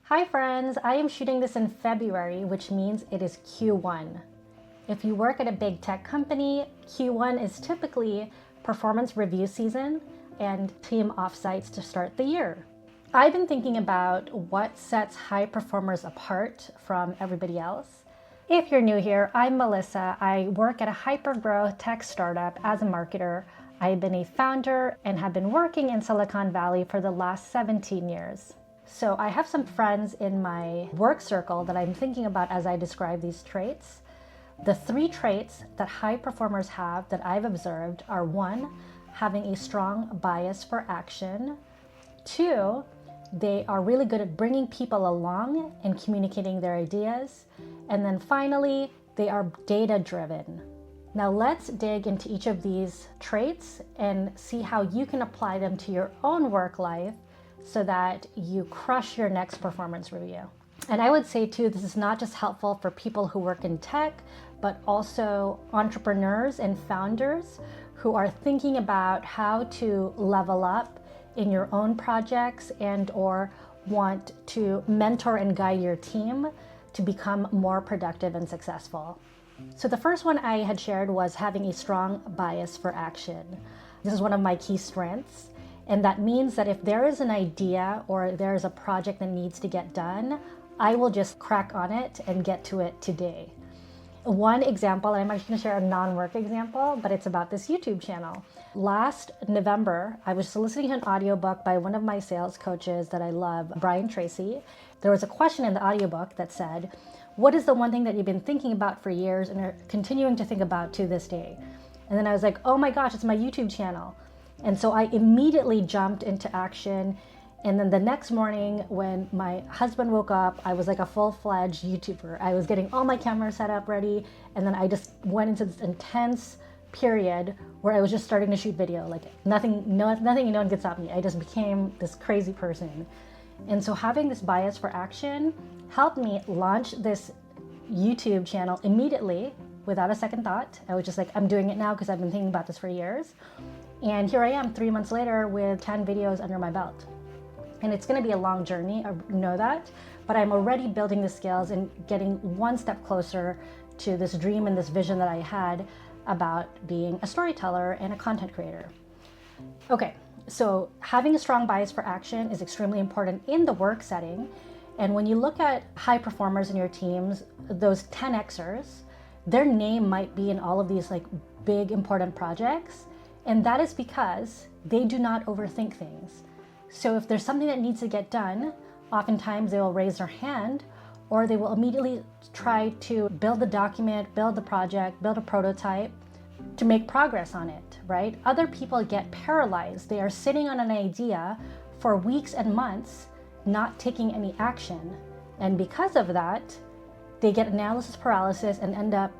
Hi friends, I am shooting this in February, which means it is Q1. If you work at a big tech company, Q1 is typically performance review season and team offsites to start the year. I've been thinking about what sets high performers apart from everybody else. If you're new here, I'm Melissa. I work at a hyper-growth tech startup as a marketer. I've been a founder and have been working in Silicon Valley for the last 17 years. So I have some friends in my work circle that I'm thinking about as I describe these traits. The three traits that high performers have that I've observed are: one, having a strong bias for action; two, they are really good at bringing people along and communicating their ideas; and then finally, they are data-driven. Now let's dig into each of these traits and see how you can apply them to your own work life so that you crush your next performance review. And I would say too, this is not just helpful for people who work in tech, but also entrepreneurs and founders who are thinking about how to level up in your own projects and or want to mentor and guide your team to become more productive and successful. So the first one I had shared was having a strong bias for action. This is one of my key strengths. And that means that if there is an idea or there is a project that needs to get done, I will just crack on it and get to it today. One example, and I'm actually going to share a non-work example, but it's about this YouTube channel. Last November, I was soliciting an audiobook by one of my sales coaches that I love, Brian Tracy. There was a question in the audiobook that said, "What is the one thing that you've been thinking about for years and are continuing to think about to this day?" And then I was like, oh my gosh, it's my YouTube channel. And so I immediately jumped into action. And then the next morning when my husband woke up, I was like a full-fledged YouTuber. I was getting all my cameras set up ready. And then I just went into this intense period where I was just starting to shoot video. Like nothing no one could stop me. I just became this crazy person. And so having this bias for action helped me launch this YouTube channel immediately without a second thought. I was just like, I'm doing it now because I've been thinking about this for years. And here I am 3 months later with 10 videos under my belt. And it's going to be a long journey, I know that, but I'm already building the skills and getting one step closer to this dream and this vision that I had about being a storyteller and a content creator. Okay, so having a strong bias for action is extremely important in the work setting. And when you look at high performers in your teams, those 10Xers, their name might be in all of these like big important projects. And that is because they do not overthink things. So if there's something that needs to get done, oftentimes they will raise their hand or they will immediately try to build the document, build the project, build a prototype to make progress on it, right? Other people get paralyzed. They are sitting on an idea for weeks and months, not taking any action. And because of that, they get analysis paralysis and end up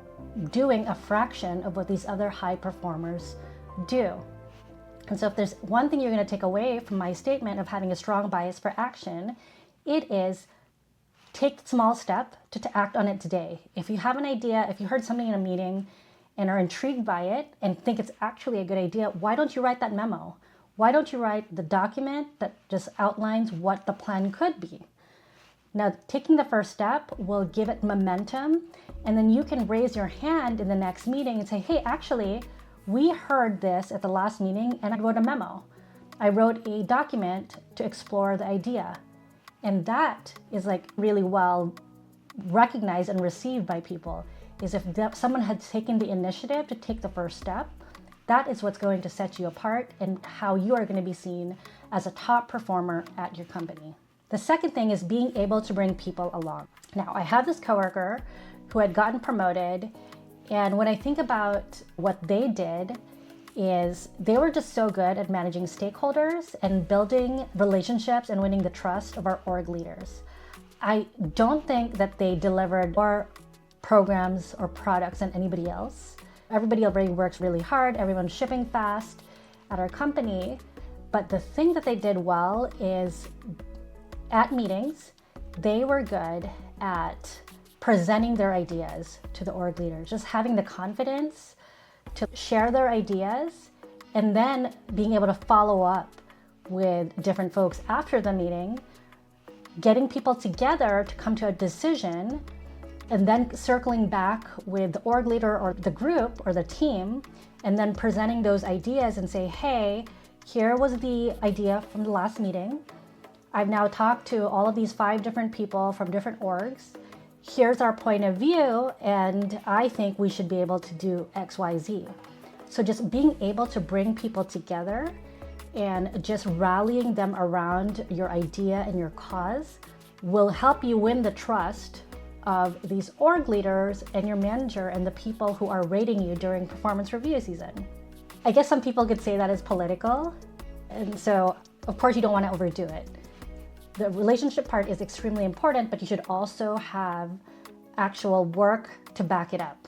doing a fraction of what these other high performers do. And so if there's one thing you're going to take away from my statement of having a strong bias for action, it is take the small step to act on it today. If you have an idea, if you heard something in a meeting and are intrigued by it and think it's actually a good idea, why don't you write that memo? Why don't you write the document that just outlines what the plan could be? Now, taking the first step will give it momentum, and then you can raise your hand in the next meeting and say, hey, actually, we heard this at the last meeting and I wrote a memo. I wrote a document to explore the idea. And that is like really well recognized and received by people, is if someone had taken the initiative to take the first step, that is what's going to set you apart and how you are going to be seen as a top performer at your company. The second thing is being able to bring people along. Now, I have this coworker who had gotten promoted. And when I think about what they did is they were just so good at managing stakeholders and building relationships and winning the trust of our org leaders. I don't think that they delivered more programs or products than anybody else. Everybody already works really hard. Everyone's shipping fast at our company. But the thing that they did well is at meetings, they were good at presenting their ideas to the org leaders, just having the confidence to share their ideas and then being able to follow up with different folks after the meeting getting people together to come to a decision, and then circling back with the org leader or the group or the team, and then presenting those ideas and say, hey, here was the idea from the last meeting. I've now talked to all of these 5 different people from different orgs. Here's our point of view, and I think we should be able to do X, Y, Z. So just being able to bring people together and just rallying them around your idea and your cause will help you win the trust of these org leaders and your manager and the people who are rating you during performance review season. I guess some people could say that is political, and so of course you don't want to overdo it. The relationship part is extremely important, but you should also have actual work to back it up.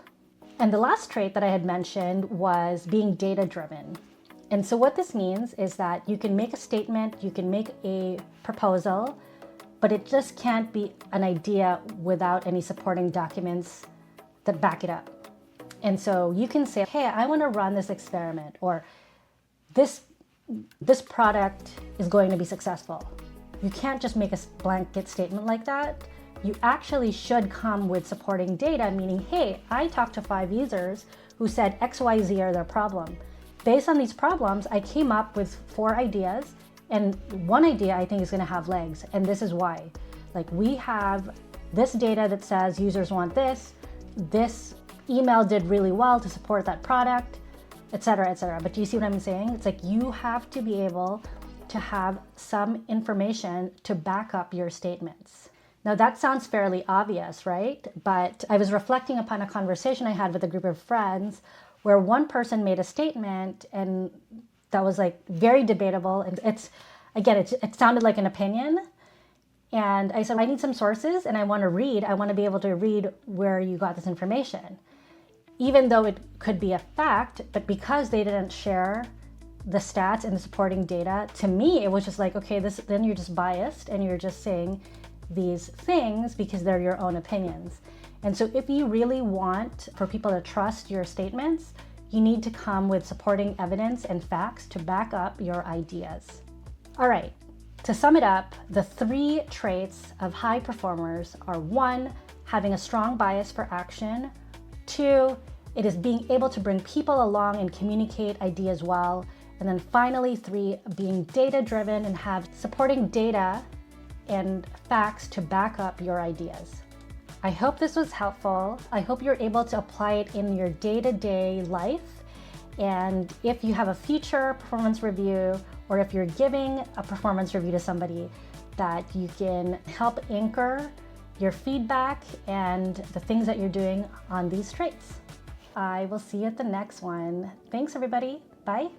And the last trait that I had mentioned was being data-driven. And so what this means is that you can make a statement, you can make a proposal, but it just can't be an idea without any supporting documents that back it up. And so you can say, hey, I want to run this experiment, or this product is going to be successful. You can't just make a blanket statement like that. You actually should come with supporting data, meaning, hey, I talked to 5 users who said X, Y, Z are their problem. Based on these problems, I came up with 4 ideas, and one idea I think is going to have legs, and this is why. Like, we have this data that says users want this email did really well to support that product, etc., etc. But do you see what I'm saying? It's like you have to be able to have some information to back up your statements. Now that sounds fairly obvious, right? But I was reflecting upon a conversation I had with a group of friends where one person made a statement and that was like very debatable. And it sounded like an opinion. And I said, I need some sources and I want to be able to read where you got this information. Even though it could be a fact, but because they didn't share the stats and the supporting data, to me, it was just like, okay, then you're just biased and you're just saying these things because they're your own opinions. And so if you really want for people to trust your statements, you need to come with supporting evidence and facts to back up your ideas. All right, to sum it up, the 3 traits of high performers are 1, having a strong bias for action. 2, it is being able to bring people along and communicate ideas well. And then finally, 3, being data-driven and have supporting data and facts to back up your ideas. I hope this was helpful. I hope you're able to apply it in your day-to-day life. And if you have a future performance review, or if you're giving a performance review to somebody, that you can help anchor your feedback and the things that you're doing on these traits. I will see you at the next one. Thanks, everybody. Bye.